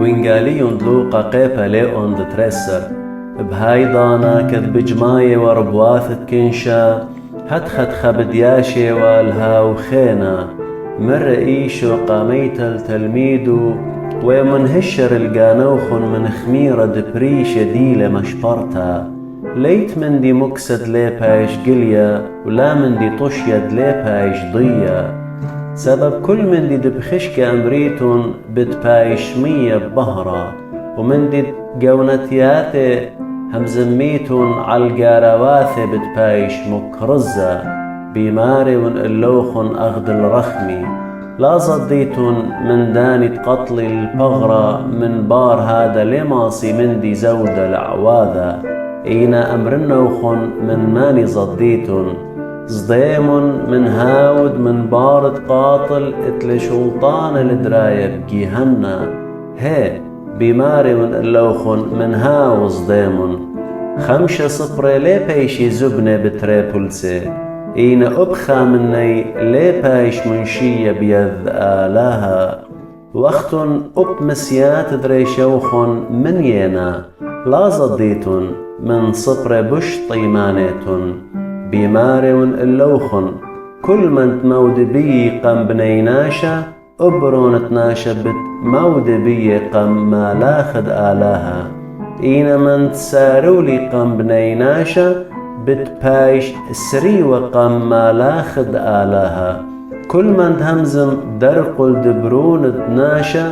من قاليون دلوقا قيبا ليون دترسر بهاي دانا كذ بجماية وربواثت كنشا هدخت خبدياشي والهاو خينا مر إيشو قاميت التلميدو ومنهشر القانوخن من خميرة دبريش ديلة مشبرتا ليت من دي مكسد ليبايش قليا ولا من دي طشيد ليبايش ضيا سبب كل من دي دبخشك أمريتون بتبايش مية ببهرة ومن دي قونتياتي همزميتون عالقاراواثي بتبايش مكرزة بيماري ونقلوخن أغد الرخمي لا صديتون من داني تقتلي البغرة من بار هذا لماصي من دي زودة العواذة إينا أمرنوخن من ماني صديتون صديمون من هاود من بارد قاتل اتل شلطان الدراية بجيهنا هي بيماري ونقلوخن من هاو صديمون 5 صفر لي بيشي زبنة بتريبولسي إينا أبخى مني لي بايش منشية بيذ آلاها وقتن مسيات دريشوخن من ينا لا صديتن من صفر بش طيمانيتن بيماري ونقلوخن كل من تمود بي قم بنيناشا أبرون تناشا بت مود بي قم ما لاخد آلاها إينا من تسارولي قم بنيناشا بتبايش سري وقم ما لاخد آلاها كل من تهمزم درقل دبرون تناشا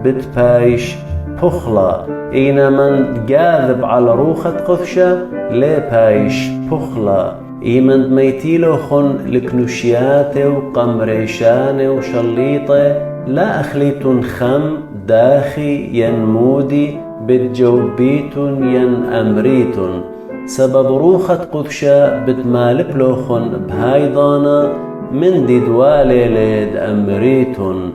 بتبايش بخلا إينا من قاذب على روخة قفشة لي بايش بخلا إيمن ميتيلو خن لكنوشياتي وقمريشاني وشليطي لا أخليتن خم داخي ينمودي بتجوبيتن ين أمريتن سبب روخة قفشة بتمالب لوخن بهاي ضانا من دي دوالي ليد أمريتن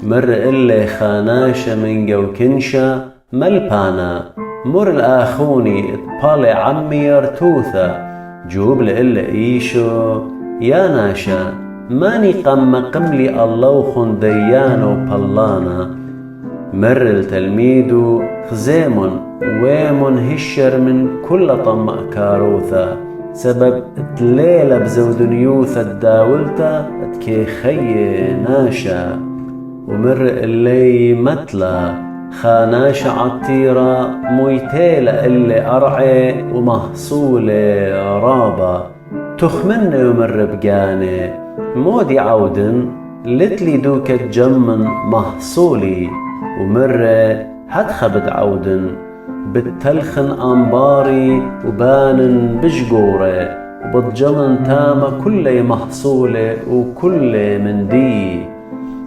مر إلي خاناشة من جو كنشا ملبانا مر الآخوني اتبالي عمي يرتوثا جوب لإلا إيشو يا ناشا ماني قم قملي اللوخن ديانو بلانا مر التلميدو خزيمون ويمون هشر من كل طمأ كاروثا سبب تليلة بزودنيوثا الداولتا اتكي خي ناشا ومر اللي متلا خاناش عطيرة مويتيلة اللي أرعي ومحصولة رابا تخمني ومر بقاني مودي عودن لتلي دوكة جمن محصولي ومر هدخبت عودن بتلخن أنباري وبانن بجقوري وبتجمن تاما كل محصولة وكل من دي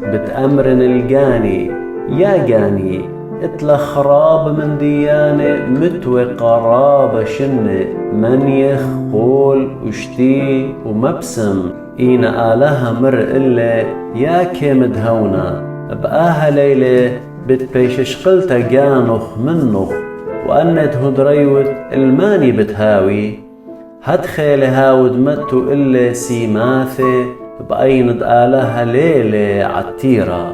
بتأمرن الجاني يا جاني اتلا خراب من ديانة متوي قرابة شنة منيخ خول وشتي ومبسم إينا آلها مر إلا يا كيمد هونا بآها ليلة بتبيشش قلتا جانخ منخ وأنت هدريوت الماني بتهاوي هدخيل هاود متو إلا سيماثي بأيند آلها ليلة عتيرة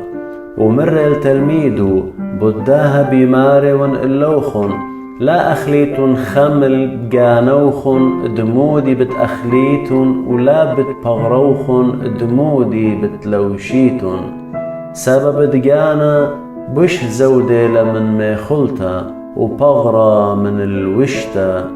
ومر التلميدو بداها بيماري ونقلوخن لا أخليتن خمل جانوخن دمودي بتأخليتن ولا بتبغروخن دمودي بتلوشيتن سبب دجانا بش زودة لمن ميخلتا وبغرة من الوشتا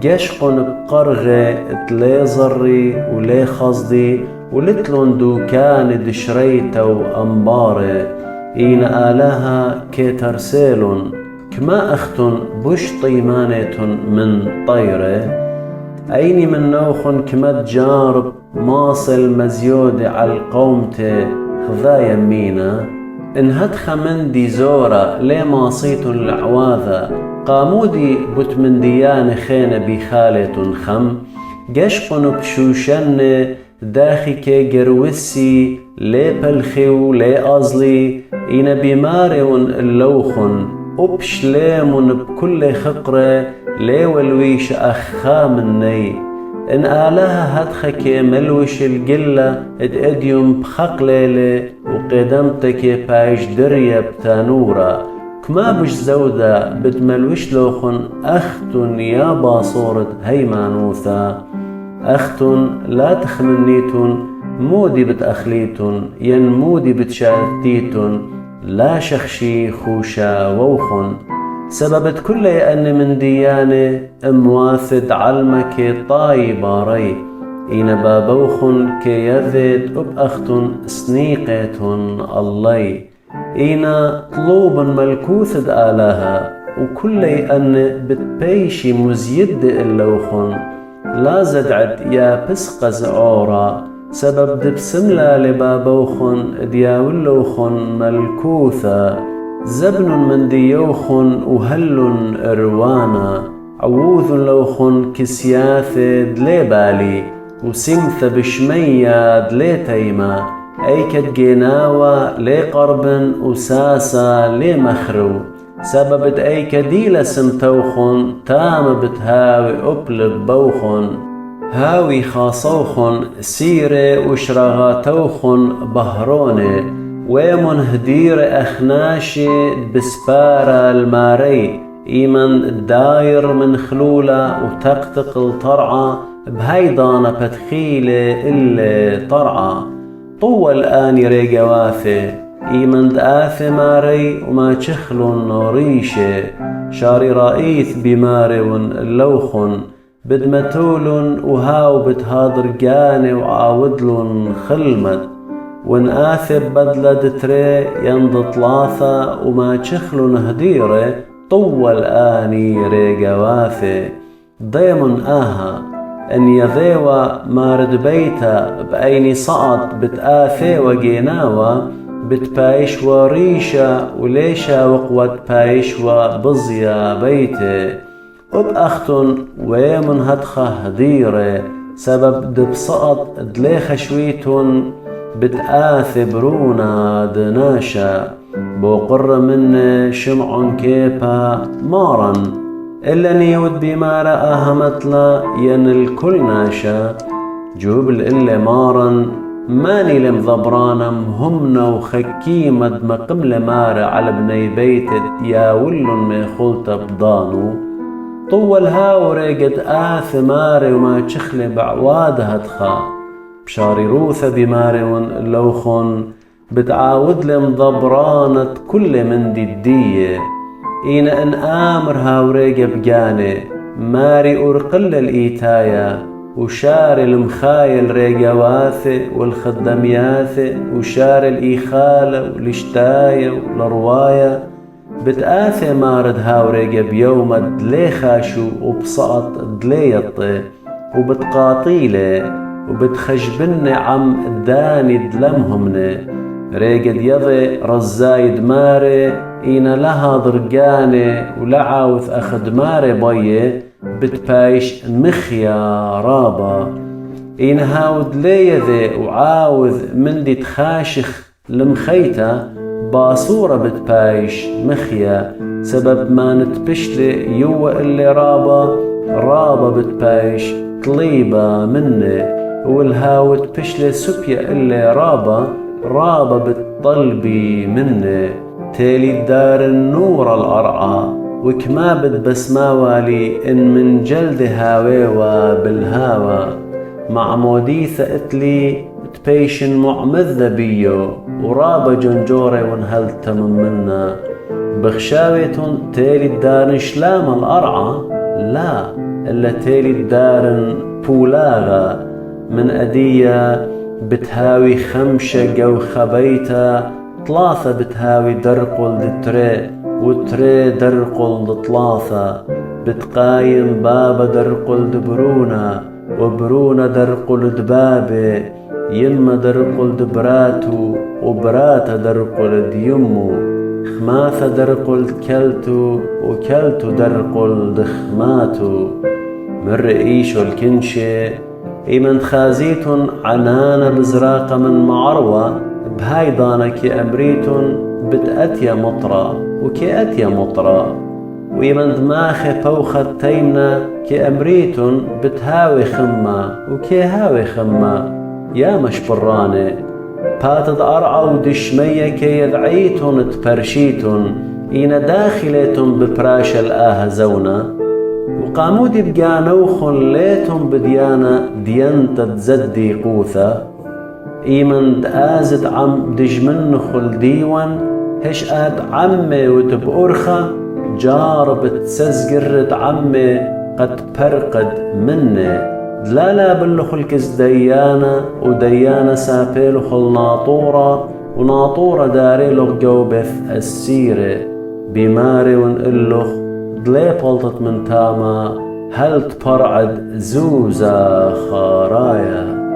جشقن بقرغة تلي ضري ولي خصدي ولتلون دوكان دشريتا وأنباري إين آلها كترسيلون كما أختن بش طيمانيتن من طيرة أيني من نوخن كما تجارب ماصل مزيودة على القومتي خذا يمينا إن هدخ من دي زورة لي ماصيت العواذة قامودي بت من ديان خينة بخالة خم جشقن بشوشن داخي كي جروسي لي بلخيو لي أزلي إن بماريون اللوخن وبشليمون بكل خقرة لي والويش أخا مني إن آلها هدخك ملوش القلة اديوم بخق ليلة وقدمتك بايش درية بتانورة كما بش زودة بتملوش لوخن أختن يا باصورة هيمانوثا أختن لا تخمنيتن مودي بتأخليتن ين مودي بتشاتيتن لا شخشي خوشا ووخن سببت كل أن من ديانة امواثد علمك طايبة ري إن بابوخن كيذد أبأختن سنيقتن الله إن طلوب ملكوثد آلها وكل أن بتبيشي مزيد اللوخن لا زدعت يا بسقز عورا سبب دبسملا لبابوخن دياولوخن ملكوثا زبن من ديوخن وهل إروانا عووذ لوخن كسياث دلي بالي وسمث بشمية دلي تيما أيكت جيناوة لي قرب وساسا لي مخرو سببت أيك ديلا سمتوخن تام بتهاوي أبلب بوخن هاوي خاصوخن سيرة وشراغاتوخن بهروني ويمن هدير أخناشي بسبارة الماري إيمن داير من خلولة وتقتق الطرعة بهيضانة بتخيلة اللي طرعة طول آني ريقواثي إيمن دآثي ماري وما تشخلن ريشة شاري رئيث بمارون اللوخن بدمتولن وهاو بتهادر جاني وعاودلن خلمت ونآثب بدلة دتري ينض طلاثة وما تشخلن هديرة طول آني ريقواثي ضيمن آها أن يذيوى مارد بيتا بأيني صعد بتآثي وجيناوى بتبايش وريشة وليشة وقوة بايش وبزيا بيتي وبأختن ويمن هدخة هديرة سبب دبصقط دليخ شويتن بتآثي برونا دناشا بوقر من شمع كيبا مارا إلا نيود بما رأى همتلا ين الكل ناشا جوبل إلا مارا ماني لمضبرانا همنا وخكيمد مقمل مارا على بني بيتت يا ولن ميخولت بضانو طول هاوري قد آث ماري وما تشخلي بعوادها تخا بشاري روثة بماري لوخن بتعاود لمضبرانة كل من دي الدية إن أن آمر هاوري بجاني ماري أرقل الإيتايا وشاري المخايل ريقواثي والخدمياثي وشاري الإيخالة والاشتاية والرواية بتآثي مارد هاوري بيوم دلي خاشو وبصقط دلي يطي وبتقاطيلي وبتخجبني عم داني دلمهمني ريقد يضي رزايد ماري إن لها ضرقاني ولعاوث أخد ماري بيه بتبايش مخيا رابا إن هاود ليذي وعاوذ من دي تخاشخ لمخيتا باصورة بتبايش مخيا سبب ما نتبشلي يوى اللي رابا بتبايش طليبة مني والهاود بشلي سبيا اللي رابا بتطلبي مني تالي دار النور الأرعى وكما بتبسماوالي إن من جلد هاويوا بالهاوى مع موديثة اتلي تبيشن معمذة بيو ورابا جنجوري ونهلت من منا بخشاويتون تالي الدار شلام الأرعى لا إلا تالي الدار بولاغا من أدية بتهاوي خمشة جو خبيتا طلاثة بتهاوي درقل دتري وتري درقل دطلاثة بتقايم بابا درقل دبرونا وبرونا درقل دبابي يما درقل دبراتو وبراتا درقل ديمو خماثة درقل كلتو وكلتو درقل دخماتو من رئيشو الكنشي إيمن خازيتن عنانا بزراقة من معروة بهاي دانك أمريتن بتأتيا مطرة وكأتيا مطرة ويمن دماخي فوخة تيمنا كأمريتن بتهاوي خمة وكيهاوي خمة يا مشبراني باتد أرعى ودشمية كي يدعيتن تبرشيتن إينا داخلتم ببراش الآه زونا وقاموا دي بقانوخن ليتم بديانا ديانتا تزدي قوثا إيمن دآزت عم دجمن خل ديوان هش آد عمي وتبقرخا جارب تسزقرت عمي قد برقد مني دلالا بلخل كز ديانا وديانا سابيل خل ناطورة وناطورة داري لغ جوبث السيرة بماري ونقلخ دلي بلطت من تاما هل تبرعد زوزا خرايا